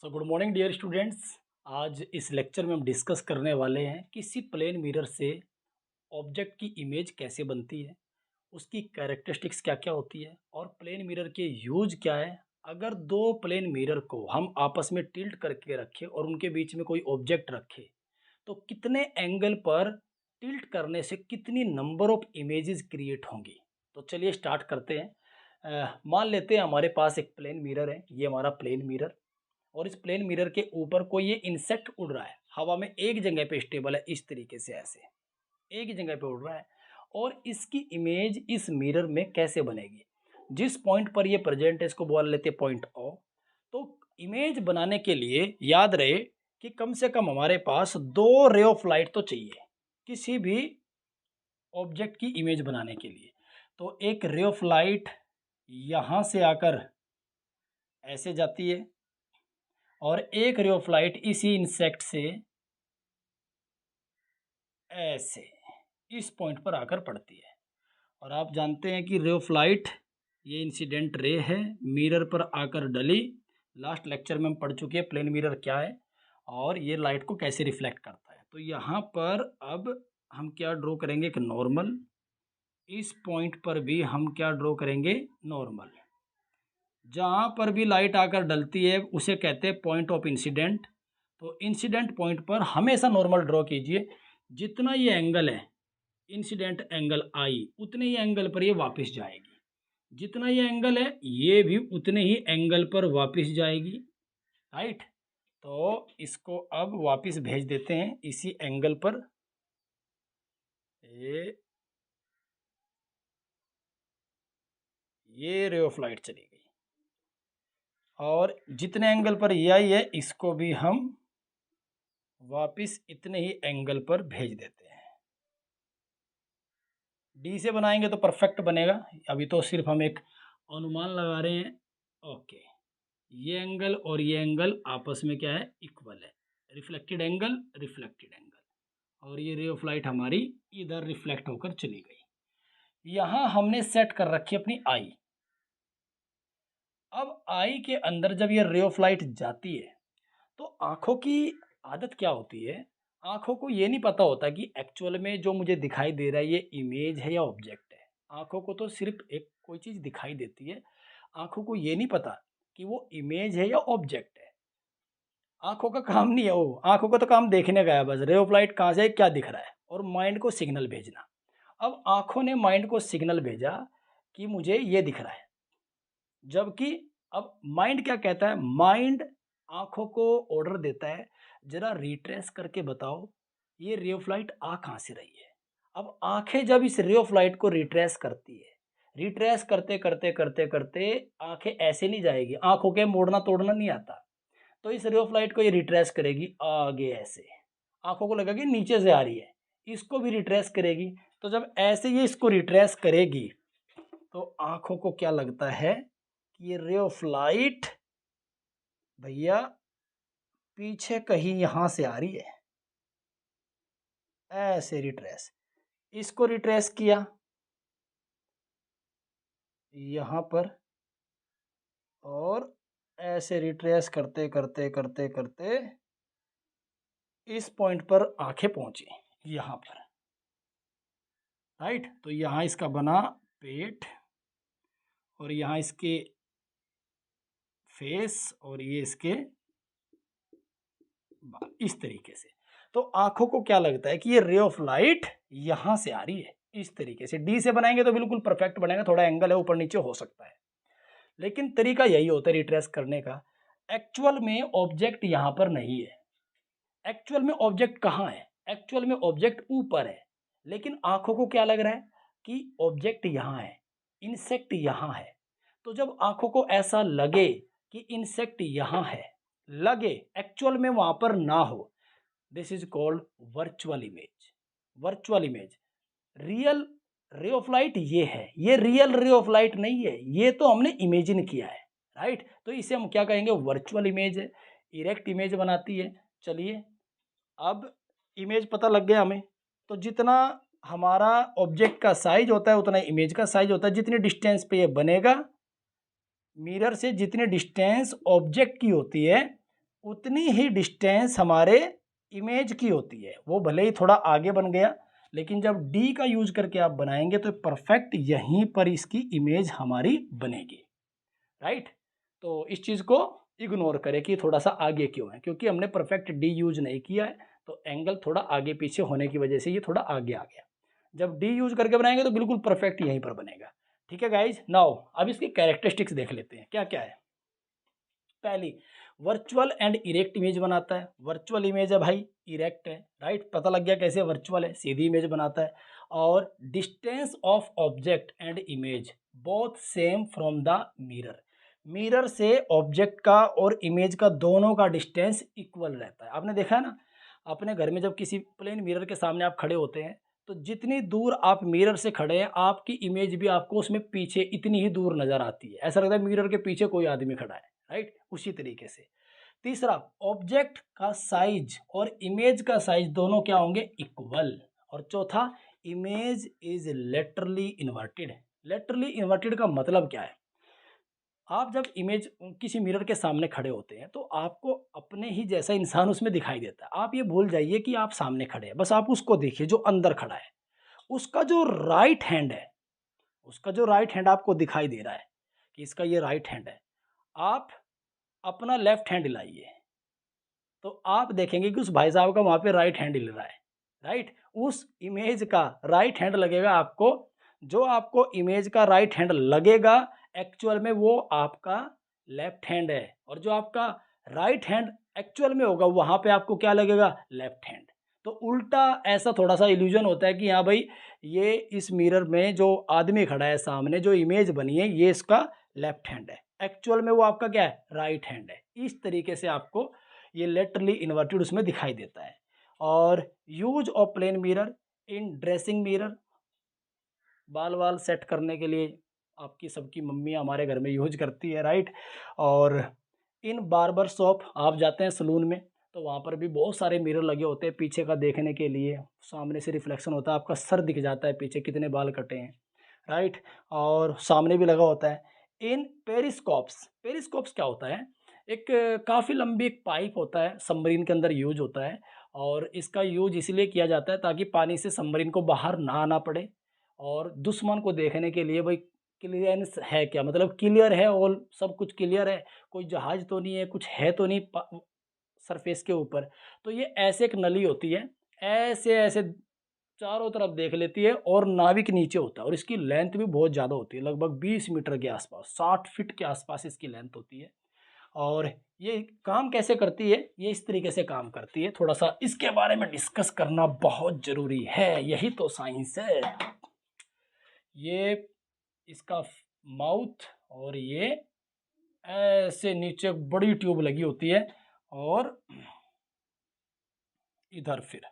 Good morning dear students. आज इस lecture में हम डिस्कस करने वाले हैं किसी प्लेन मिरर से ऑब्जेक्ट की इमेज कैसे बनती है, उसकी कैरेक्टरिस्टिक्स क्या क्या होती है और प्लेन मिरर के यूज क्या है। अगर दो प्लेन मिरर को हम आपस में टिल्ट करके रखें और उनके बीच में कोई ऑब्जेक्ट रखें तो कितने एंगल पर टिल्ट करने से कितनी नंबर ऑफ इमेजेस क्रिएट होंगी। तो चलिए स्टार्ट करते हैं। मान लेते हैं हमारे पास एक प्लेन मिरर है, ये हमारा प्लेन मिरर, और इस प्लेन मिरर के ऊपर कोई ये इंसेक्ट उड़ रहा है, हवा में एक जगह पे स्टेबल है, इस तरीके से ऐसे एक ही जगह पे उड़ रहा है। और इसकी इमेज इस मिरर में कैसे बनेगी, जिस पॉइंट पर ये प्रेजेंट है इसको बोल लेते हैं पॉइंट ओ। तो इमेज बनाने के लिए याद रहे कि कम से कम हमारे पास दो रे ऑफ लाइट तो चाहिए किसी भी ऑब्जेक्ट की इमेज बनाने के लिए। तो एक रे ऑफ लाइट यहाँ से आकर ऐसे जाती है और एक रे ऑफ लाइट इसी इंसेक्ट से ऐसे इस पॉइंट पर आकर पड़ती है। और आप जानते हैं कि रे ऑफ लाइट ये इंसिडेंट रे है, मिरर पर आकर डली। लास्ट लेक्चर में हम पढ़ चुके हैं प्लेन मिरर क्या है और ये लाइट को कैसे रिफ्लेक्ट करता है। तो यहाँ पर अब हम क्या ड्रॉ करेंगे, एक नॉर्मल। इस पॉइंट पर भी हम क्या ड्रॉ करेंगे, नॉर्मल। जहाँ पर भी लाइट आकर डलती है उसे कहते हैं पॉइंट ऑफ इंसिडेंट। तो इंसिडेंट पॉइंट पर हमेशा नॉर्मल ड्रॉ कीजिए। जितना ये एंगल है इंसिडेंट एंगल आई, उतने ही एंगल पर ये वापस जाएगी। जितना ये एंगल है ये भी उतने ही एंगल पर वापस जाएगी, राइट। तो इसको अब वापस भेज देते हैं इसी एंगल पर। ये रे ऑफ लाइट चली गई और जितने एंगल पर ये आई है इसको भी हम वापस इतने ही एंगल पर भेज देते हैं। डी से बनाएंगे तो परफेक्ट बनेगा, अभी तो सिर्फ हम एक अनुमान लगा रहे हैं। ओके, ये एंगल और ये एंगल आपस में क्या है, इक्वल है। रिफ्लेक्टेड एंगल, रिफ्लेक्टेड एंगल, और ये रे ऑफ लाइट हमारी इधर रिफ्लेक्ट होकर चली गई। यहाँ हमने सेट कर रखी अपनी आई। अब आई के अंदर जब ये रे ऑफ लाइट जाती है तो आँखों की आदत क्या होती है, आँखों को ये नहीं पता होता कि एक्चुअल में जो मुझे दिखाई दे रहा है ये इमेज है या ऑब्जेक्ट है। आँखों को तो सिर्फ एक कोई चीज़ दिखाई देती है, आँखों को ये नहीं पता कि वो इमेज है या ऑब्जेक्ट है। आँखों का काम नहीं है वो, आँखों का तो काम देखने का है बस, रे ऑफ लाइट कहाँ से है, क्या दिख रहा है, और माइंड को सिग्नल भेजना। अब आँखों ने माइंड को सिग्नल भेजा कि मुझे ये दिख रहा है, जबकि अब माइंड क्या कहता है, माइंड आंखों को ऑर्डर देता है जरा रिट्रेस करके बताओ ये रे ऑफ लाइट आ कहाँ से रही है। अब आंखें जब इस रे ऑफ लाइट को रिट्रेस करती है, रिट्रेस करते करते करते करते आंखें ऐसे नहीं जाएगी, आंखों के मोड़ना तोड़ना नहीं आता। तो इस रे ऑफ लाइट को ये रिट्रेस करेगी आगे ऐसे, आंखों को लगेगी नीचे से आ रही है, इसको भी रिट्रेस करेगी। तो जब ऐसे ये इसको रिट्रेस करेगी तो आंखों को क्या लगता है कि ये रे ऑफ लाइट भैया पीछे कहीं यहां से आ रही है। ऐसे रिट्रेस, इसको रिट्रेस किया यहां पर, और ऐसे रिट्रेस करते करते करते करते इस पॉइंट पर आंखें पहुंची यहां पर, राइट। तो यहां इसका बना पेट और यहां इसके फेस और ये इसके बाल, इस तरीके से। तो आंखों को क्या लगता है कि ये रे ऑफ लाइट यहां से आ रही है, इस तरीके से। डी से बनाएंगे तो बिल्कुल परफेक्ट बनेगा, थोड़ा एंगल है ऊपर नीचे हो सकता है, लेकिन तरीका यही होता है रिट्रेस करने का। एक्चुअल में ऑब्जेक्ट यहां पर नहीं है, एक्चुअल में ऑब्जेक्ट कहां है, एक्चुअल में ऑब्जेक्ट ऊपर है, लेकिन आंखों को क्या लग रहा है कि ऑब्जेक्ट यहां है, इंसेक्ट यहां है। तो जब आंखों को ऐसा लगे कि इंसेक्ट यहां है, लगे एक्चुअल में वहां पर ना हो, this is called virtual image. Virtual image, real ray of light ये है, ये रियल रे ऑफ लाइट नहीं है, ये तो हमने इमेजिन किया है, राइट। तो इसे हम क्या कहेंगे, वर्चुअल इमेज है, इरेक्ट इमेज बनाती है। चलिए अब इमेज पता लग गया हमें, तो जितना हमारा ऑब्जेक्ट का साइज होता है उतना इमेज का साइज होता है। जितनी डिस्टेंस पे ये बनेगा मिरर से, जितनी डिस्टेंस ऑब्जेक्ट की होती है उतनी ही डिस्टेंस हमारे इमेज की होती है। वो भले ही थोड़ा आगे बन गया, लेकिन जब डी का यूज करके आप बनाएंगे तो परफेक्ट यहीं पर इसकी इमेज हमारी बनेगी, राइट। तो इस चीज़ को इग्नोर करें कि थोड़ा सा आगे क्यों है, क्योंकि हमने परफेक्ट डी यूज नहीं किया है, तो एंगल थोड़ा आगे पीछे होने की वजह से ये थोड़ा आगे आ गया। जब डी यूज करके बनाएंगे तो बिल्कुल परफेक्ट यहीं पर बनेगा। ठीक है गाइज, नाउ अब इसकी कैरेक्टरिस्टिक्स देख लेते हैं क्या क्या है। पहली, वर्चुअल एंड इरेक्ट इमेज बनाता है। वर्चुअल इमेज है भाई, इरेक्ट है, राइट। पता लग गया कैसे वर्चुअल है, सीधी इमेज बनाता है। और distance of object and image both same from the mirror. Mirror से ऑब्जेक्ट का और इमेज का दोनों का डिस्टेंस इक्वल रहता है। आपने देखा है ना, अपने घर में जब किसी प्लेन मिरर के सामने आप खड़े होते हैं तो जितनी दूर आप मिरर से खड़े हैं आपकी इमेज भी आपको उसमें पीछे इतनी ही दूर नजर आती है। ऐसा लगता है मिरर के पीछे कोई आदमी खड़ा है, राइट। उसी तरीके से तीसरा, ऑब्जेक्ट का साइज और इमेज का साइज दोनों क्या होंगे, इक्वल। और चौथा, image is laterally inverted. Laterally inverted का मतलब क्या है, आप जब इमेज किसी मिरर के सामने खड़े होते हैं तो आपको अपने ही जैसा इंसान उसमें दिखाई देता है। आप ये भूल जाइए कि आप सामने खड़े हैं, बस आप उसको देखिए जो अंदर खड़ा है। उसका जो राइट हैंड है, उसका जो राइट हैंड आपको दिखाई दे रहा है कि इसका ये राइट हैंड है, आप अपना लेफ्ट हैंड हिलाइए तो आप देखेंगे कि उस भाई साहब का वहाँ पे राइट हैंड हिल रहा है, राइट। उस इमेज का राइट हैंड लगेगा आपको, जो आपको इमेज का राइट हैंड लगेगा एक्चुअल में वो आपका लेफ्ट हैंड है, और जो आपका राइट हैंड एक्चुअल में होगा वहाँ पे आपको क्या लगेगा, लेफ्ट हैंड। तो उल्टा ऐसा थोड़ा सा इल्यूजन होता है कि हाँ भाई ये इस मिरर में जो आदमी खड़ा है सामने, जो इमेज बनी है ये इसका लेफ्ट हैंड है, एक्चुअल में वो आपका क्या है, राइट हैंड है। इस तरीके से आपको ये लेटरली इन्वर्टेड उसमें दिखाई देता है। और use of plane mirror in dressing mirror, बाल वाल सेट करने के लिए आपकी सबकी मम्मी हमारे घर में यूज करती है, राइट। और इन बार्बर शॉप आप जाते हैं सलून में तो वहाँ पर भी बहुत सारे मिरर लगे होते हैं पीछे का देखने के लिए, सामने से रिफ्लेक्शन होता है, आपका सर दिख जाता है पीछे कितने बाल कटे हैं, राइट। और सामने भी लगा होता है। इन पेरिस्कोप्स, पेरिस्कोप्स क्या होता है, एक काफ़ी लंबी एक पाइप होता है, सबमरीन के अंदर यूज होता है। और इसका यूज इसलिए किया जाता है ताकि पानी से सबमरीन को बाहर ना आना पड़े, और दुश्मन को देखने के लिए भाई क्लियरेंस है क्या, मतलब क्लियर है और सब कुछ क्लियर है, कोई जहाज तो नहीं है, कुछ है तो नहीं सरफेस के ऊपर। तो ये ऐसे एक नली होती है, ऐसे ऐसे चारों तरफ देख लेती है, और नाविक नीचे होता है, और इसकी लेंथ भी बहुत ज़्यादा होती है, लगभग 20 मीटर के आसपास, 60 फीट के आसपास इसकी लेंथ होती है। और ये काम कैसे करती है, ये इस तरीके से काम करती है, थोड़ा सा इसके बारे में डिस्कस करना बहुत ज़रूरी है, यही तो साइंस है। ये इसका माउथ, और ये ऐसे नीचे बड़ी ट्यूब लगी होती है, और इधर फिर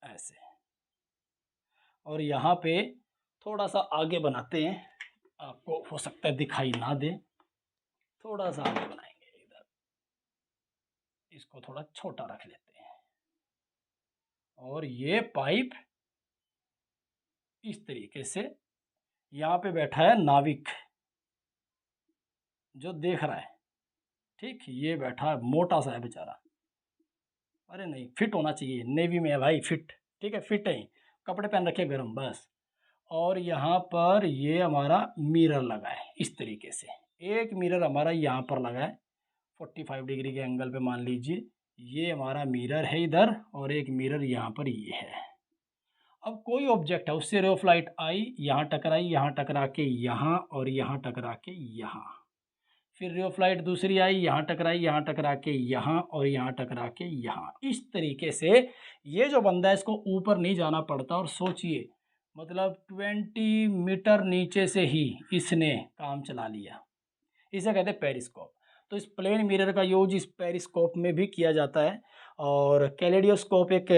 ऐसे, और यहाँ पे थोड़ा सा आगे बनाते हैं, आपको हो सकता है दिखाई ना दे, थोड़ा सा आगे बनाएंगे इधर, इसको थोड़ा छोटा रख लेते हैं। और ये पाइप इस तरीके से, यहाँ पे बैठा है नाविक जो देख रहा है, ठीक, ये बैठा है मोटा सा है बेचारा, अरे नहीं फिट होना चाहिए, नेवी में है भाई फिट, ठीक है फिट है, कपड़े पहन रखे गरम बस। और यहाँ पर ये हमारा मिरर लगा है इस तरीके से, एक मिरर हमारा यहाँ पर लगा है 45 डिग्री के एंगल पे, मान लीजिए ये हमारा मिरर है इधर, और एक मिरर यहाँ पर ये है। अब कोई ऑब्जेक्ट है, उससे रे ऑफ लाइट आई, यहाँ टकराई, यहाँ टकरा के यहाँ, और यहाँ टकरा के यहाँ, फिर रे ऑफ लाइट दूसरी आई, यहाँ टकराई, यहाँ टकरा के यहाँ, और यहाँ टकरा के यहाँ। इस तरीके से ये जो बंदा है इसको ऊपर नहीं जाना पड़ता, और सोचिए मतलब 20 मीटर नीचे से ही इसने काम चला लिया। इसे कहते हैं पेरिस्कोप। तो इस प्लेन मिरर का यूज इस पेरिस्कोप में भी किया जाता है। और कैलेडियोस्कोप एक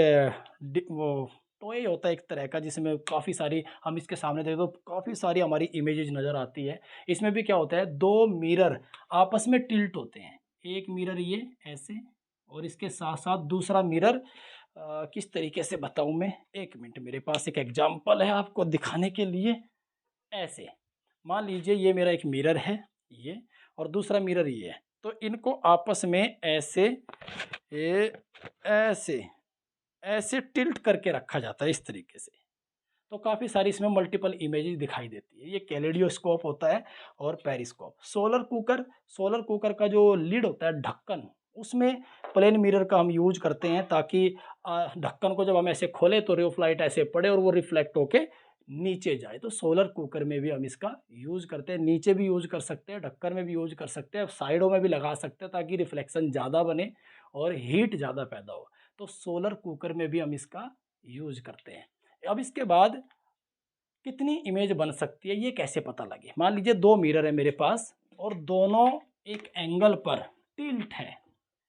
वो टॉय होता है एक तरह का, जिसमें काफ़ी सारी, हम इसके सामने देखें तो काफ़ी सारी हमारी इमेजेस नज़र आती है। इसमें भी क्या होता है, दो मिरर आपस में टिल्ट होते हैं, एक मिरर ये ऐसे, और इसके साथ साथ दूसरा मिरर किस तरीके से बताऊं मैं, एक मिनट, मेरे पास एक एग्जांपल है आपको दिखाने के लिए। ऐसे मान लीजिए ये मेरा एक मिरर है ये, और दूसरा मिरर ये है, तो इनको आपस में ऐसे ऐसे ऐसे टिल्ट करके रखा जाता है इस तरीके से। तो काफ़ी सारी इसमें मल्टीपल इमेजेस दिखाई देती है। ये कैलेडियोस्कोप होता है और पेरिस्कोप। सोलर कुकर का जो लिड होता है, ढक्कन, उसमें प्लेन मिरर का हम यूज करते हैं ताकि ढक्कन को जब हम ऐसे खोलें तो रे ऑफ लाइट ऐसे पड़े और वो रिफ्लेक्ट होके नीचे जाए। तो सोलर कुकर में भी हम इसका यूज करते हैं, नीचे भी यूज कर सकते हैं, ढक्कन में भी यूज कर सकते हैं, साइडों में भी लगा सकते हैं ताकि रिफ्लेक्शन ज़्यादा बने और हीट ज़्यादा पैदा हो। तो सोलर कुकर में भी हम इसका यूज करते हैं। अब इसके बाद कितनी इमेज बन सकती है ये कैसे पता लगे? मान लीजिए दो मिरर है मेरे पास और दोनों एक एंगल पर टिल्ट है।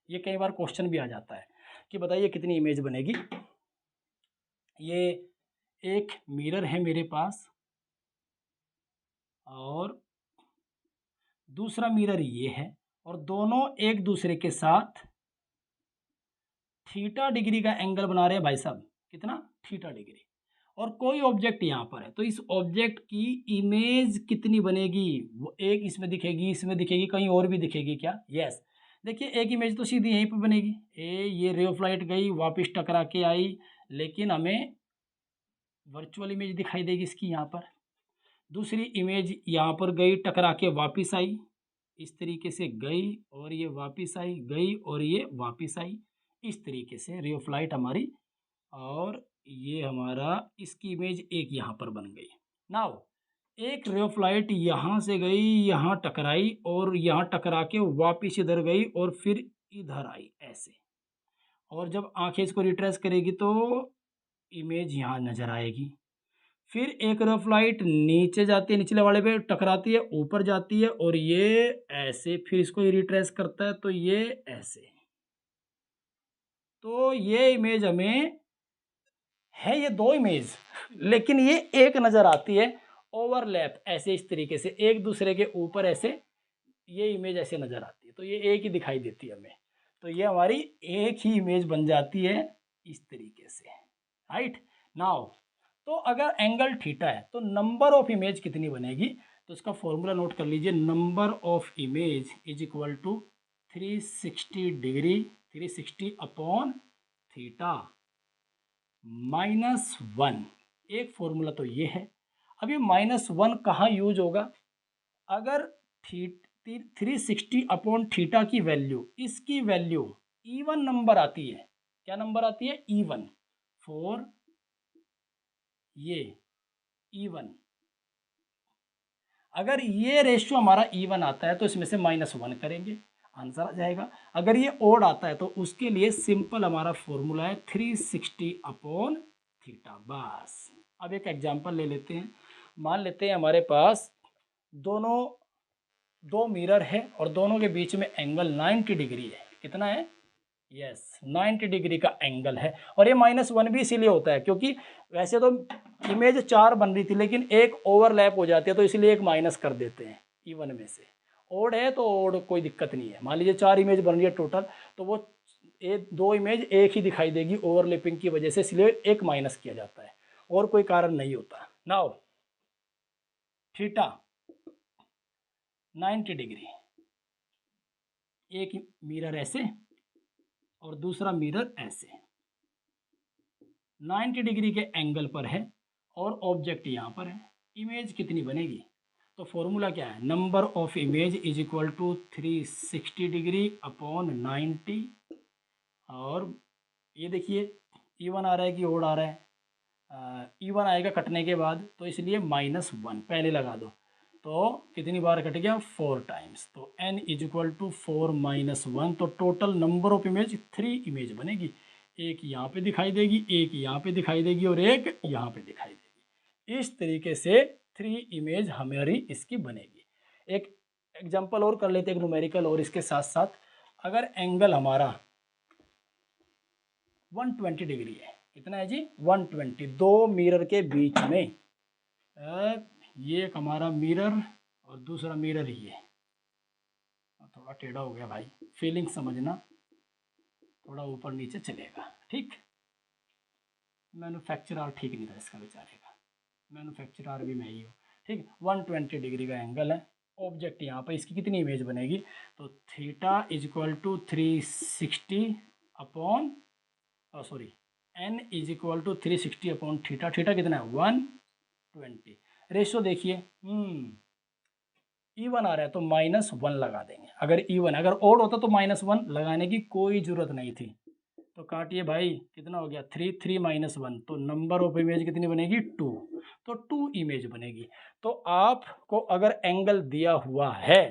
ये कई बार क्वेश्चन भी आ जाता है कि बताइए कितनी इमेज बनेगी। ये एक मिरर है मेरे पास और दूसरा मिरर ये है और दोनों एक दूसरे के साथ थीटा डिग्री का एंगल बना रहे हैं भाई साहब। कितना? Theta degree. और कोई ऑब्जेक्ट यहाँ पर है तो इस ऑब्जेक्ट की इमेज कितनी बनेगी? वो एक इसमें दिखेगी, इसमें दिखेगी, कहीं और भी दिखेगी क्या? यस। देखिए एक इमेज तो सीधी यहीं पर बनेगी, ये रे ऑफ लाइट गई वापस टकरा के आई, लेकिन हमें वर्चुअल इमेज दिखाई देगी इसकी यहाँ पर। दूसरी इमेज यहाँ पर गई, टकरा के वापस आई, इस तरीके से गई और ये वापस आई, गई और ये वापस आई। इस तरीके से रे ऑफ लाइट हमारी, और ये हमारा इसकी इमेज एक यहाँ पर बन गई। नाउ एक रे ऑफ लाइट यहाँ से गई, यहाँ टकराई और यहाँ टकरा के वापिस इधर गई और फिर इधर आई ऐसे। और जब आंखें इसको रिट्रेस करेगी तो इमेज यहाँ नज़र आएगी। फिर एक रे ऑफ लाइट नीचे जाती है, निचले वाले पे टकराती है, ऊपर जाती है और ये ऐसे, फिर इसको रिट्रेस करता है तो ये ऐसे। तो ये इमेज हमें है, ये दो इमेज, लेकिन ये एक नज़र आती है ओवरलैप ऐसे, इस तरीके से एक दूसरे के ऊपर ऐसे ये इमेज ऐसे नज़र आती है। तो ये एक ही दिखाई देती है हमें। तो ये हमारी एक ही इमेज बन जाती है इस तरीके से, राइट। नाउ तो अगर एंगल थीटा है तो नंबर ऑफ इमेज कितनी बनेगी? तो इसका फॉर्मूला नोट कर लीजिए। Number of image is equal to 360 डिग्री, 360 अपॉन थीटा -1। एक फॉर्मूला तो ये है। अब ये -1 कहाँ यूज होगा? अगर 360 अपॉन थीटा की वैल्यू, इसकी वैल्यू इवन नंबर आती है। क्या नंबर आती है? इवन। फॉर ये इवन, अगर ये रेशियो हमारा इवन आता है तो इसमें से -1 करेंगे, आंसर आ जाएगा। अगर ये ओड आता है तो उसके लिए सिंपल हमारा फॉर्मूला है 360 अपॉन थीटा, बस। अब एक एग्जांपल ले लेते हैं। मान लेते हैं हमारे पास दो मिरर है और दोनों के बीच में एंगल 90 डिग्री है। कितना है? यस, 90 डिग्री का एंगल है। और ये -1 भी इसीलिए होता है क्योंकि वैसे तो इमेज 4 बन रही थी लेकिन एक ओवरलैप हो जाती है तो इसलिए एक माइनस कर देते हैं इवन में से। ओड है तो ओड कोई दिक्कत नहीं है। मान लीजिए 4 इमेज बन रही है टोटल, तो वो दो इमेज एक ही दिखाई देगी ओवरलैपिंग की वजह से, इसलिए एक माइनस किया जाता है और कोई कारण नहीं होता। नाउ थीटा 90 डिग्री, एक मिरर ऐसे और दूसरा मिरर ऐसे 90 डिग्री के एंगल पर है और ऑब्जेक्ट यहाँ पर है। इमेज कितनी बनेगी? तो फॉर्मूला क्या है? Number of image is equal to 360 डिग्री अपॉन 90। और ये देखिए इवन आ रहा है कि ओड आ रहा है? इवन आएगा कटने के बाद, तो इसलिए -1 पहले लगा दो। तो कितनी बार कट गया? 4 टाइम्स। तो n इज इक्वल टू 4 - 1, तो total number of image 3 image बनेगी। एक यहाँ पे दिखाई देगी, एक यहाँ पे दिखाई देगी और एक यहाँ पे दिखाई देगी। इस तरीके से 3 इमेज हमारी इसकी बनेगी। एक एग्जांपल और कर लेते हैं, एक न्यूमेरिकल और इसके साथ साथ। अगर एंगल हमारा 120 डिग्री है, कितना है जी? 120, दो मिरर के बीच में, ये एक हमारा मिरर और दूसरा मिरर ये, थोड़ा टेढ़ा हो गया भाई, फीलिंग समझना, थोड़ा ऊपर नीचे चलेगा, ठीक। मैन्युफैक्चरर ठीक नहीं था इसका बेचारे का, मैन्युफैक्चरर भी मैं ही हूँ, ठीक। 120 डिग्री का एंगल है ऑब्जेक्ट यहाँ पर इसकी कितनी इमेज बनेगी, तो theta is equal to 360 upon sorry n is equal to 360 upon theta, theta कितना है 120। रेशो देखिए इवन आ रहा है तो -1 लगा देंगे, अगर इवन, अगर ओड होता तो -1 लगाने की कोई ज़रूरत नहीं थी। तो काटिए भाई, कितना हो गया 3, 3 -1, तो नंबर ऑफ इमेज कितनी बनेगी 2, तो 2 इमेज बनेगी। तो आपको अगर एंगल दिया हुआ है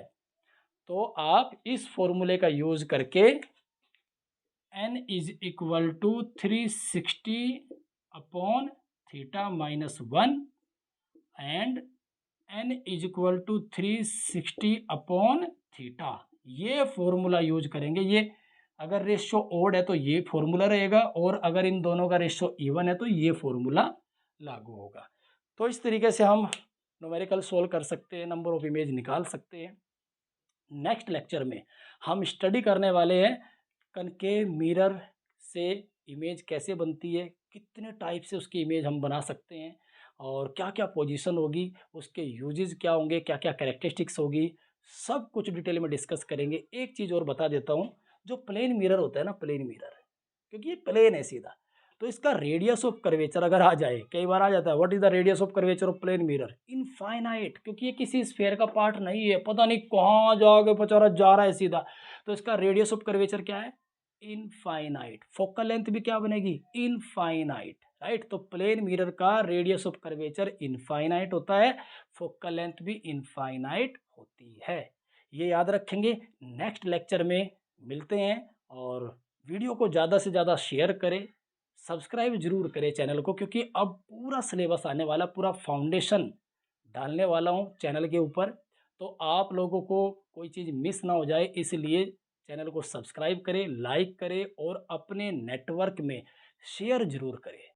तो आप इस फॉर्मूले का यूज करके n is equal to 360 upon theta -1 and n is equal to 360 upon theta, ये फॉर्मूला यूज करेंगे। ये अगर रेशियो ओड है तो ये फॉर्मूला रहेगा, और अगर इन दोनों का रेशियो इवन है तो ये फॉर्मूला लागू होगा। तो इस तरीके से हम न्यूमेरिकल सोल्व कर सकते हैं, नंबर ऑफ इमेज निकाल सकते हैं। नेक्स्ट लेक्चर में हम स्टडी करने वाले हैं कनकेव मिरर से इमेज कैसे बनती है, कितने टाइप से उसकी इमेज हम बना सकते हैं, और क्या क्या पोजीशन होगी, उसके यूजेस क्या होंगे, क्या क्या कैरेक्टरिस्टिक्स होगी, सब कुछ डिटेल में डिस्कस करेंगे। एक चीज़ और बता देता हूँ, जो प्लेन मिरर होता है ना, प्लेन मिरर, क्योंकि ये प्लेन है सीधा, तो इसका रेडियस ऑफ कर्वेचर अगर आ जाए, कई बार आ जाता है, what is the radius of curvature of plane mirror, infinite, क्योंकि ये किसी स्फीयर का पार्ट नहीं है, पता नहीं कहाँ जाके बेचारा जा रहा है सीधा, तो इसका रेडियस ऑफ कर्वेचर क्या है, इनफाइनाइट। फोकल लेंथ भी क्या बनेगी, इनफाइनाइट, राइट। तो प्लेन मिरर का रेडियस ऑफ कर्वेचर इनफाइनाइट होता है, फोकल लेंथ भी इनफाइनाइट होती है, ये याद रखेंगे। नेक्स्ट लेक्चर में मिलते हैं, और वीडियो को ज़्यादा से ज़्यादा शेयर करें, सब्सक्राइब जरूर करें चैनल को, क्योंकि अब पूरा सिलेबस आने वाला, पूरा फाउंडेशन डालने वाला हूँ चैनल के ऊपर, तो आप लोगों को कोई चीज़ मिस ना हो जाए, इसलिए चैनल को सब्सक्राइब करें, लाइक करें, और अपने नेटवर्क में शेयर जरूर करें।